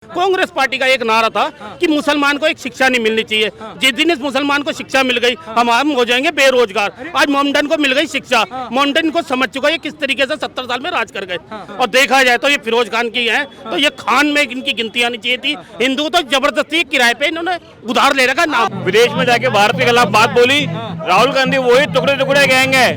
Congress party का एक नारा था कि मुसलमान को एक शिक्षा नहीं मिलनी चाहिए। जिस दिन इस मुसलमान को शिक्षा मिल गई हम हो जाएंगे बेरोजगार। आज मोमडन को मिल गई शिक्षा, मोमडन को समझ चुका है किस तरीके से 70 साल में राज कर गए। और देखा जाए तो ये फिरोज खान की है, तो ये खान में इनकी गिनती आनी चाहिए थी। हिंदू तो जबरदस्ती किराए पे इन्होंने उधार ले रखा नाम। विदेश में जाके भारत के खिलाफ बात बोली। राहुल गांधी वही टुकड़े टुकड़े गैंग है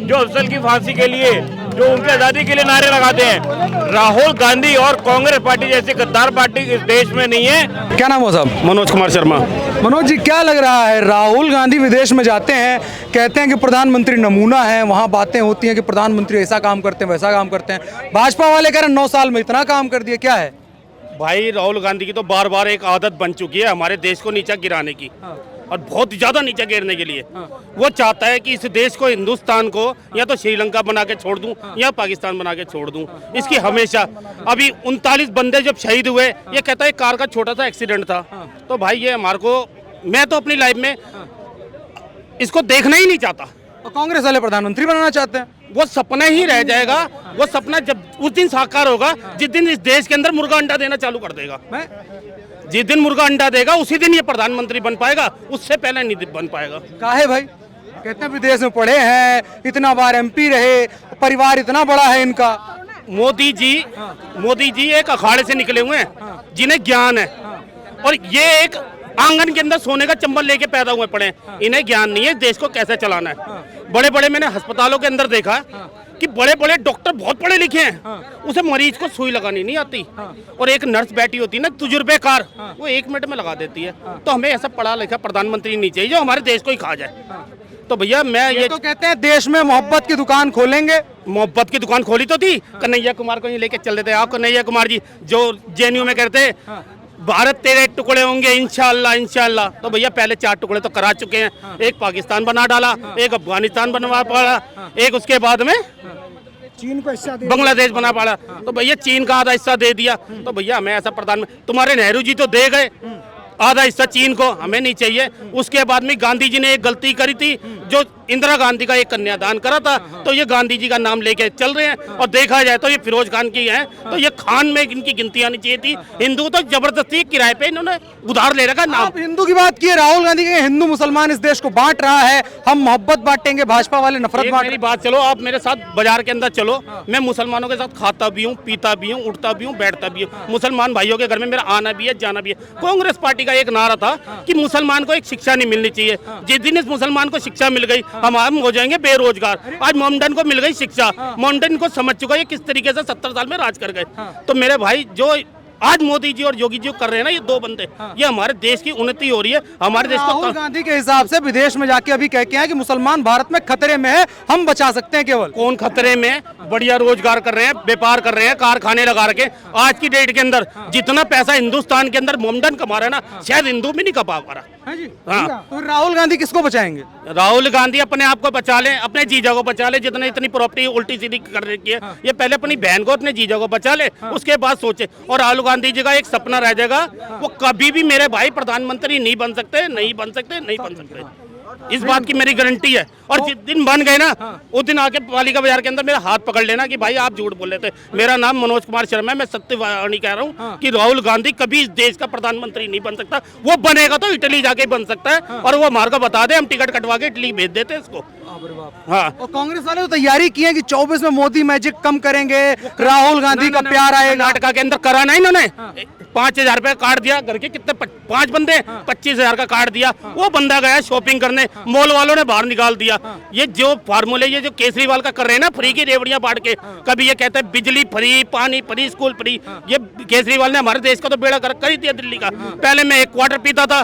जो अफसल की फांसी के लिए, जो उनकी आजादी के लिए नारे लगाते हैं। राहुल गांधी और कांग्रेस पार्टी जैसी गद्दार पार्टी इस देश में नहीं है। क्या नाम हो साहब? मनोज कुमार शर्मा। मनोज जी, क्या लग रहा है, राहुल गांधी विदेश में जाते हैं, कहते हैं कि प्रधानमंत्री नमूना है, वहाँ बातें होती हैं कि प्रधानमंत्री ऐसा काम करते हैं वैसा काम करते हैं, भाजपा वाले कह रहे हैं 9 साल में इतना काम कर दिया, क्या है? भाई राहुल गांधी की तो बार बार एक आदत बन चुकी है हमारे देश को नीचा गिराने की, और बहुत ज्यादा नीचे गिरने के लिए। वो चाहता है कि इस देश को, हिंदुस्तान को या तो श्रीलंका बना के छोड़ दूं या पाकिस्तान बना के छोड़ दूं। इसकी हमेशा अभी 39 बंदे जब शहीद हुए, ये कहता है कार का छोटा सा एक्सीडेंट था। तो भाई ये हमारे को, मैं तो अपनी लाइफ में इसको देखना ही नहीं चाहता। और कांग्रेस वाले प्रधानमंत्री बनाना चाहते हैं। वो सपना ही रह जाएगा। वो सपना जब उस दिन साकार होगा जिस दिन इस देश के अंदर मुर्गा अंडा देना चालू कर देगा। जिस दिन मुर्गा अंडा देगा उसी दिन ये प्रधानमंत्री बन पाएगा, उससे पहले नहीं बन पाएगा। काहे भाई? कहते हैं विदेश में पढ़े हैं, इतना बार एमपी रहे, परिवार इतना बड़ा है इनका। मोदी जी एक अखाड़े से निकले हुए हैं जिन्हें ज्ञान है, और ये एक आंगन के अंदर सोने का चंबल लेके पैदा हुए पड़े हैं। इन्हें ज्ञान नहीं है देश को कैसे चलाना है। बड़े बड़े मैंने अस्पतालों के अंदर देखा कि बड़े बड़े डॉक्टर बहुत पढ़े लिखे हैं, उसे मरीज को सुई लगानी नहीं आती, और एक नर्स बैठी होती है ना तजुर्बेकार, वो 1 मिनट में लगा देती है। तो हमें ऐसा पढ़ा लिखा प्रधानमंत्री नहीं चाहिए जो हमारे देश को ही खा जाए। तो भैया मैं ये तो कहते हैं देश में मोहब्बत की दुकान खोलेंगे। मोहब्बत की दुकान खोली तो थी, कन्हैया कुमार को ही लेके चल देते। आप कन्हैया कुमार जी जो जेएनयू में कहते भारत तेरे टुकड़े होंगे इंशाअल्लाह इंशाअल्लाह। तो भैया पहले 4 टुकड़े तो करा चुके हैं। एक पाकिस्तान बना डाला, एक अफगानिस्तान बनवा पड़ा, एक उसके बाद में चीन को हिस्सा बांग्लादेश बना पड़ा। तो भैया चीन का आधा हिस्सा दे दिया। तो भैया हमें ऐसा प्रधानमंत्री, तुम्हारे नेहरू जी तो दे गए आधा हिस्सा चीन को, हमें नहीं चाहिए। उसके बाद में गांधी जी ने एक गलती करी थी, जो इंदिरा गांधी का एक कन्यादान करा था, तो ये गांधी जी का नाम लेके चल रहे हैं। और देखा जाए तो ये फिरोज खान की है, तो ये खान में इनकी गिनती आनी चाहिए थी। हिंदू तो जबरदस्ती किराए पे इन्होंने उधार ले रखा नाम। आप हिंदू की बात की, राहुल गांधी के हिंदू मुसलमान इस देश को बांट रहा है, हम मोहब्बत बांटेंगे, भाजपा वाले नफरत बांट। मेरी बात चलो, आप मेरे साथ बाजार के अंदर चलो, मैं मुसलमानों के साथ खाता भी हूँ, पीता भी हूँ, उठता भी हूँ, बैठता भी हूँ। मुसलमान भाइयों के घर में मेरा आना भी है, जाना भी है। कांग्रेस पार्टी का एक नारा था कि मुसलमान को एक शिक्षा नहीं मिलनी चाहिए। जिस दिन इस मुसलमान को शिक्षा मिल गई हम हो जाएंगे बेरोजगार। आज मोमडन को मिल गई शिक्षा, मोमडन को समझ चुका है किस तरीके से 70 साल में राज कर गए। तो मेरे भाई जो आज मोदी जी और योगी जी कर रहे हैं ना, ये 2 बंदे, ये हमारे देश की उन्नति हो रही है। हमारे देश को राहुल गांधी के हिसाब से विदेश में जाके अभी कह के हैं कि मुसलमान भारत में खतरे में है, हम बचा सकते हैं केवल। कौन खतरे में? बढ़िया रोजगार कर रहे हैं, व्यापार कर रहे हैं, कारखाने लगा रखे। आज की डेट के अंदर जितना पैसा हिंदुस्तान के अंदर मोमडन कमा रहा है ना, शायद हिंदू भी नहीं कमा पा रहा। हाँ। तो राहुल गांधी किसको बचाएंगे? राहुल गांधी अपने आप को बचा ले, अपने जीजा को बचा ले। जितने इतनी प्रॉपर्टी उल्टी सीधी कर रखी है, ये पहले अपनी बहन को, अपने जीजा को बचा ले, उसके बाद सोचे। और राहुल गांधी जी का एक सपना रह जाएगा, वो कभी भी मेरे भाई प्रधानमंत्री नहीं बन सकते, नहीं बन सकते, नहीं बन सकते। इस बात की मेरी गारंटी है। और जिस दिन बन गए ना, उस दिन आके पालिका बाजार के अंदर मेरा हाथ पकड़ लेना कि भाई आप झूठ बोल रहे थे। मेरा नाम मनोज कुमार शर्मा है, मैं सत्यवाणी कह रहा हूँ कि राहुल गांधी कभी इस देश का प्रधानमंत्री नहीं बन सकता। वो बनेगा तो इटली जाके बन सकता है, और वो हमारे को बता दे, हम टिकट कटवा के इटली भेज देते हैं इसको। हाँ। और कांग्रेस वाले तो तैयारी की है कि 24 में मोदी मैजिक कम करेंगे, राहुल गांधी का प्यार आएगा। कर्नाटका के अंदर करा ना इन्होंने, 5,000 रुपए कार्ड दिया, घर के कितने 5 बंदे, 25,000 का कार्ड दिया। वो बंदा गया शॉपिंग करने, मॉल वालों ने बाहर निकाल दिया। ये जो फार्मूले ये जो केजरीवाल का कर रहे हैं ना, फ्री की रेवड़ियां बांट के, कभी ये कहते हैं बिजली फ्री, पानी फ्री, स्कूल फ्री। ये केजरीवाल ने हमारे देश का तो बेड़ा कर ही दिया दिल्ली का। पहले मैं 1 क्वार्टर पीता था,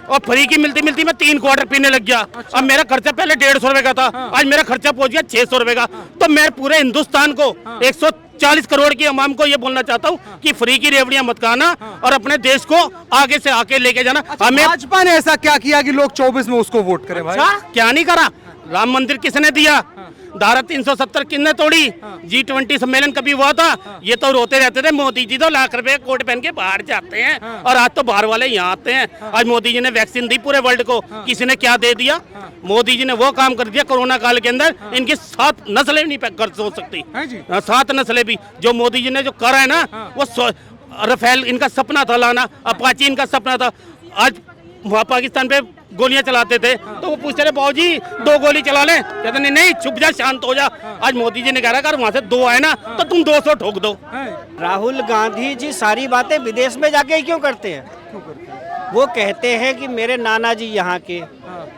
और फ्री की मिलती मिलती मैं 3 क्वार्टर पीने लग गया। अब मेरा खर्चा पहले 150 रुपए का था, आज मेरा खर्चा पहुंच गया 600 रुपए का। तो मैं पूरे हिंदुस्तान को 140 करोड़ की अवाम को ये बोलना चाहता हूँ कि फ्री की रेवड़ियां मत खाना, और अपने देश को आगे से आके लेके जाना। हमें भाजपा ने ऐसा क्या किया कि लोग 24 में उसको वोट करें? भाई क्या नहीं करा? राम मंदिर किसने दिया? धारा 370 किसने तोड़ी? G20 सम्मेलन कभी हुआ था? ये तो रोते रहते थे, मोदी जी तो लाख रुपए कोट पहन के बाहर जाते हैं, और आज तो बाहर वाले यहाँ आते हैं। आज मोदी जी ने वैक्सीन दी पूरे वर्ल्ड को, किसी ने क्या दे दिया? मोदी जी ने वो काम कर दिया कोरोना काल के अंदर, इनकी 7 नस्लें नहीं कर हो सकती। 7 नस्लें भी जो मोदी जी ने जो करा है ना, वो राफेल इनका सपना था लाना, अपाची इनका सपना था। आज वहाँ पाकिस्तान पे गोलियां चलाते थे तो वो पूछते थे बाबूजी 2 गोली चला लें, कहते नहीं नहीं चुप जा, शांत हो जा। आज मोदी जी ने कह रहा अगर वहाँ से 2 आए ना तो तुम 200 ठोक दो। राहुल गांधी जी सारी बातें विदेश में जाके क्यों करते हैं? वो कहते हैं कि मेरे नाना जी यहाँ के,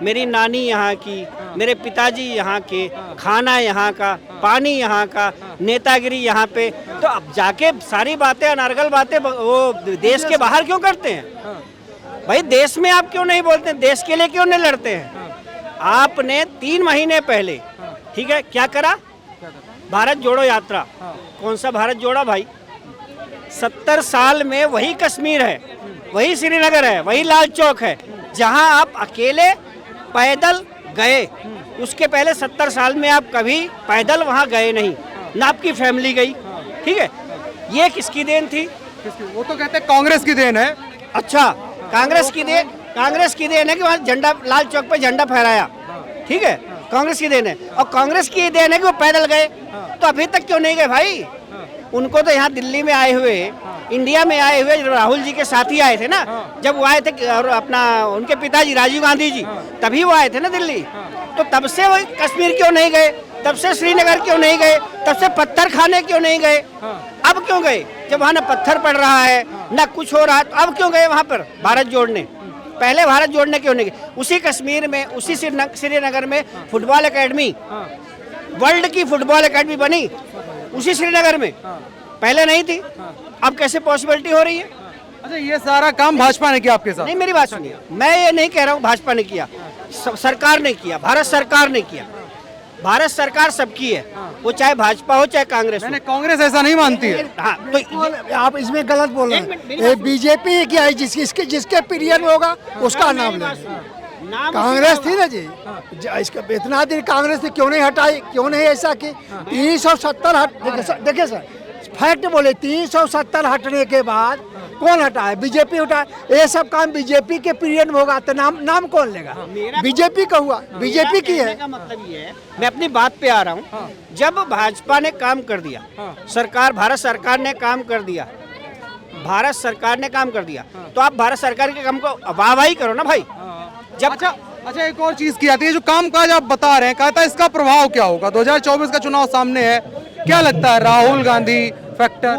मेरी नानी यहाँ की, मेरे पिताजी यहाँ के, खाना यहाँ का, पानी यहाँ का, नेतागिरी यहाँ पे। तो अब जाके सारी बातें अनर्गल बातें वो देश के बाहर क्यों करते हैं? भाई देश में आप क्यों नहीं बोलते? देश के लिए क्यों नहीं लड़ते हैं? आपने 3 महीने पहले, ठीक है, क्या करा? भारत जोड़ो यात्रा। कौन सा भारत जोड़ा भाई? 70 साल में वही कश्मीर है, वही श्रीनगर है, वही लाल चौक है जहां आप अकेले पैदल गए। उसके पहले 70 साल में आप कभी पैदल वहां गए नहीं, ना आपकी फैमिली गई। ठीक है, ये किसकी देन थी? वो तो कहते हैं कांग्रेस की देन है। अच्छा, कांग्रेस की देन है कि वहाँ झंडा, लाल चौक पे झंडा फहराया। ठीक है, कांग्रेस की देन है। और कांग्रेस की देन है कि वो पैदल गए। तो अभी तक क्यों नहीं गए भाई? उनको तो यहाँ दिल्ली में आए हुए, इंडिया में आए हुए राहुल जी के साथ ही आए थे ना, जब वो आए थे और अपना उनके पिताजी राजीव गांधी जी, तभी वो आए थे ना दिल्ली। तो तब से वो कश्मीर क्यों नहीं गए? तब से श्रीनगर क्यों नहीं गए? तब से पत्थर खाने क्यों नहीं गए? अब क्यों गए? जब वहाँ ना पत्थर पड़ रहा है ना कुछ हो रहा है, तो अब क्यों गए वहाँ पर भारत जोड़ने? पहले भारत जोड़ने क्यों नहीं गए? उसी कश्मीर में, उसी श्रीनगर में फुटबॉल एकेडमी, वर्ल्ड की फुटबॉल एकेडमी बनी उसी श्रीनगर में, पहले नहीं थी। अब कैसे पॉसिबिलिटी हो रही है? अच्छा, ये सारा काम भाजपा ने किया आपके साथ? नहीं, मेरी बात सुनिए, मैं ये नहीं कह रहा हूँ भाजपा ने किया, सरकार ने किया, भारत सरकार ने किया। भारत सरकार सबकी है, वो चाहे भाजपा हो चाहे कांग्रेस हो। कांग्रेस ऐसा नहीं मानती है। हाँ, तो आप इसमें गलत बोल रहे हैं। बीजेपी ही क्या है, जिसके पीरियड में होगा उसका नाम लें। कांग्रेस थी ना जी, इसका इतना दिन कांग्रेस ने क्यों नहीं हटाई, क्यों नहीं ऐसा की? 370 देखिए सर, फैक्ट बोले, 370 हटने के बाद कौन हटाए? बीजेपी हटाए। ये सब काम बीजेपी के पीरियड में होगा तो नाम कौन लेगा? बीजेपी का हुआ, बीजेपी की है। मतलब ये है, मैं अपनी बात पे आ रहा हूँ। जब भाजपा ने काम कर दिया, सरकार, भारत सरकार ने काम कर दिया, भारत सरकार ने काम कर दिया, तो आप भारत सरकार के काम को वाहवाही करो ना भाई। जब अच्छा, एक और चीज की आती है, जो काम काज आप बता रहे हैं, कहता है इसका प्रभाव क्या होगा? 2024 का चुनाव सामने है, क्या लगता है? राहुल गांधी फैक्टर,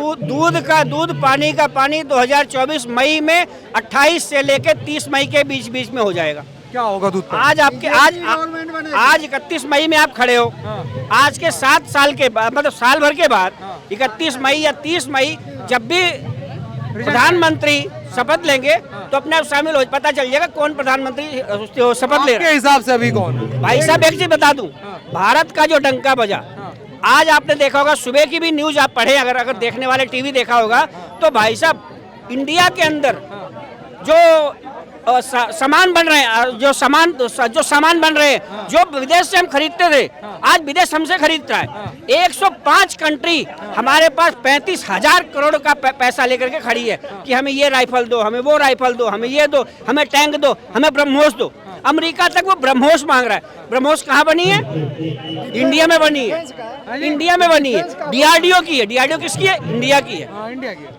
दूध पानी का पानी 2024 मई में 28 से लेकर 30 मई के बीच में हो जाएगा। क्या होगा दूध पर? आज 31 मई में आप खड़े हो, आज के 7 साल के बाद, मतलब साल भर के बाद 31 मई या 30 मई जब भी प्रधानमंत्री शपथ लेंगे तो अपने आप शामिल हो, पता चल जाएगा कौन प्रधानमंत्री शपथ ले रहा है। हिसाब से अभी कौन? भाई साहब एक चीज बता दूं, भारत का जो डंका बजा, आज आपने देखा होगा, सुबह की भी न्यूज आप पढ़े, अगर देखने वाले टीवी देखा होगा, तो भाई साहब इंडिया के अंदर जो सामान बन रहे हैं, जो सामान बन रहे हैं, जो विदेश से हम खरीदते थे, आज विदेश हमसे खरीद रहा है। 105 कंट्री हमारे पास 35,000 करोड़ का पैसा लेकर के खड़ी है कि हमें ये राइफल दो, हमें वो राइफल दो, हमें ये दो, हमें टैंक दो, हमें ब्रह्मोस दो। अमेरिका तक वो ब्रह्मोस मांग रहा है। ब्रह्मोस कहाँ बनी है? इंडिया में बनी है, इंडिया में बनी है। डीआरडीओ की है। डीआरडीओ किसकी है? इंडिया की है।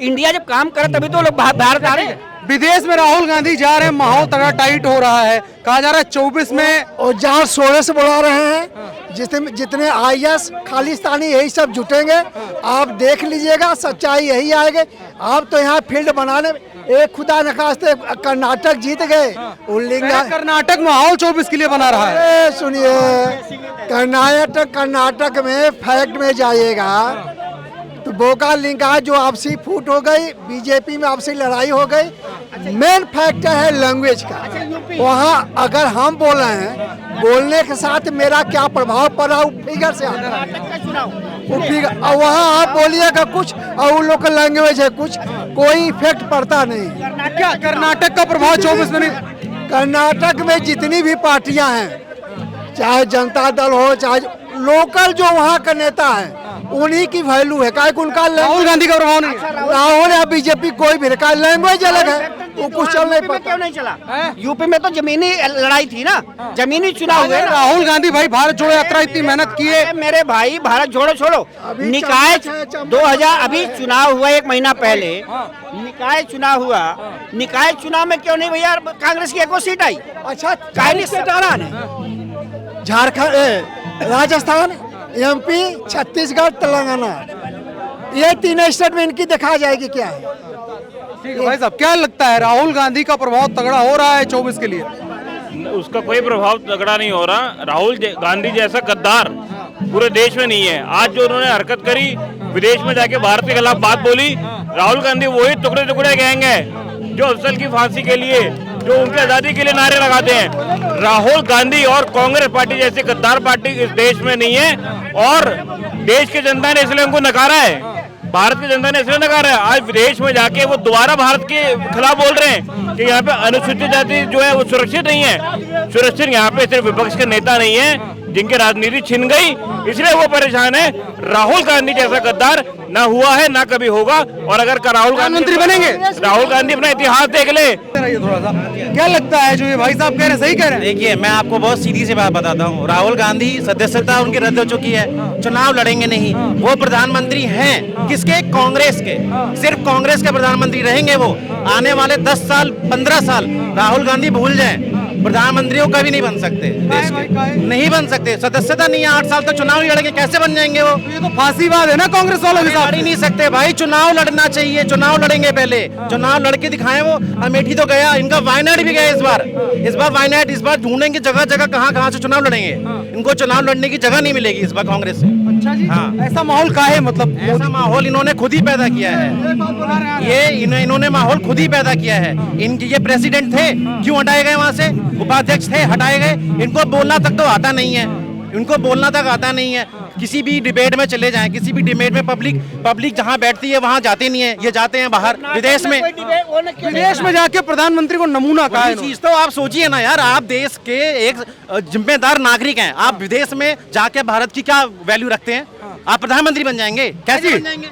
इंडिया जब काम करे तभी तो लोग भारत आ रहे हैं। विदेश में राहुल गांधी जा रहे हैं, माहौल तगड़ा टाइट हो रहा है, कहा जा रहा है 24 में, और जहाँ सोरे से बुला रहे हैं, जितने आईएस खालिस्तानी यही सब जुटेंगे, आप देख लीजिएगा, सच्चाई यही आएगी। आप तो यहाँ फील्ड बनाने, एक खुदा नखास्ते कर्नाटक जीत गए, कर्नाटक माहौल 24 के लिए बना रहा है। सुनिए, कर्नाटक में फैक्ट में जाइएगा तो बोका लिंगा जो आपसी फूट हो गई, बीजेपी में आपसी लड़ाई हो गई। मेन फैक्टर है लैंग्वेज का। वहाँ अगर हम बोल रहे हैं, बोलने के साथ मेरा क्या प्रभाव पड़ा, वो फिगर से आता है। वो फिगर, और वहाँ आप बोलिएगा कुछ और उन लोग का लैंग्वेज है कुछ, कोई इफेक्ट पड़ता नहीं। क्या कर्नाटक का प्रभाव 24 में नहीं? कर्नाटक में जितनी भी पार्टियां हैं, चाहे जनता दल हो, चाहे लोकल जो वहाँ का नेता है, उन्हीं की वैल्यू है। उनका राहुल गांधी का प्रभाव नहीं है। राहुल या बीजेपी कोई भी, लैंग्वेज अलग है। वो कुछ चल नहीं यूपी में पाता। क्यों नहीं चला? यूपी में तो जमीनी लड़ाई थी ना, जमीनी चुनाव हुए ना। राहुल गांधी भाई भारत जोड़ो यात्रा इतनी मेहनत की है, अरे मेरे भाई, भारत जोड़ो छोड़ो, अभी निकाय चंबा 2000 अभी चुनाव हुआ 1 महीना पहले, निकाय चुनाव हुआ, निकाय चुनाव में क्यों नहीं भैया कांग्रेस की 1 सीट आई? अच्छा कायली से डाला ने झारखंड, राजस्थान, एमपी, छत्तीसगढ़, तेलंगाना, ये 3 स्टेट में इनकी देखा जाएगी क्या है। ठीक है भाई साहब, क्या लगता है राहुल गांधी का प्रभाव तगड़ा हो रहा है 24 के लिए? उसका कोई प्रभाव तगड़ा नहीं हो रहा। राहुल गांधी जैसा गद्दार पूरे देश में नहीं है। आज जो उन्होंने हरकत करी, विदेश में जाके भारत के खिलाफ बात बोली, राहुल गांधी वही टुकड़े टुकड़े गैंग है जो अफजल की फांसी के लिए, जो उनकी आजादी के लिए नारे लगाते हैं। राहुल गांधी और कांग्रेस पार्टी जैसी गद्दार पार्टी इस देश में नहीं है, और देश की जनता ने इसलिए उनको नकारा है, भारत की जनता ने इसलिए नकारा है। आज विदेश में जाके वो दोबारा भारत के खिलाफ बोल रहे हैं कि यहाँ पे अनुसूचित जाति जो है वो सुरक्षित नहीं है। सुरक्षित यहाँ पे सिर्फ विपक्ष के नेता नहीं है जिनकी राजनीति छिन गई, इसलिए वो परेशान है। राहुल गांधी जैसा गद्दार ना हुआ है ना कभी होगा। और अगर राहुल गांधी प्रधानमंत्री बनेंगे, राहुल गांधी अपना इतिहास देख ले। थोड़ा सा क्या लगता है जो ये भाई साहब कह रहे हैं, सही कह रहे हैं? देखिए, मैं आपको बहुत सीधी सी बात बताता हूँ। राहुल गांधी सदस्यता उनकी रद्द हो चुकी है, चुनाव लड़ेंगे नहीं। वो प्रधानमंत्री हैं किसके? कांग्रेस के। सिर्फ कांग्रेस के प्रधानमंत्री रहेंगे वो। आने वाले 10 साल 15 साल राहुल गांधी भूल जाएं, प्रधानमंत्री कभी नहीं बन सकते देश के, नहीं बन सकते। सदस्यता नहीं है, 8 साल तक चुनाव नहीं लड़ेंगे, कैसे बन जाएंगे वो? ये तो फांसीवाद है ना कांग्रेस वालों के साथ। लड़ ही नहीं सकते भाई, चुनाव लड़ना चाहिए, चुनाव लड़ेंगे पहले, चुनाव लड़के दिखाएं। वो अमेठी तो गया, इनका वायनाड भी गया इस बार वायनाड, इस बार ढूंढेंगे जगह जगह कहाँ से चुनाव लड़ेंगे। इनको चुनाव लड़ने की जगह नहीं मिलेगी इस बार कांग्रेस से। अच्छा जी, हाँ। ऐसा माहौल का है, मतलब ऐसा माहौल इन्होंने खुद ही पैदा किया है। इन्होंने माहौल खुद ही पैदा किया है। इनके ये प्रेसिडेंट थे, क्यों हटाए गए वहां से? उपाध्यक्ष थे, हटाए गए। इनको बोलना तक तो आता नहीं है, इनको बोलना तक आता नहीं है। किसी भी डिबेट में चले जाएं, किसी भी डिबेट में पब्लिक जहां बैठती है वहां जाते नहीं है, ये जाते हैं बाहर विदेश में। विदेश में जाके प्रधानमंत्री को नमूना कहा है वही चीज तो आप सोचिए ना यार, आप देश के एक जिम्मेदार नागरिक हैं, आप विदेश में जाके भारत की क्या वैल्यू रखते हैं? आप प्रधानमंत्री बन जाएंगे, कैसे बन जाएंगे?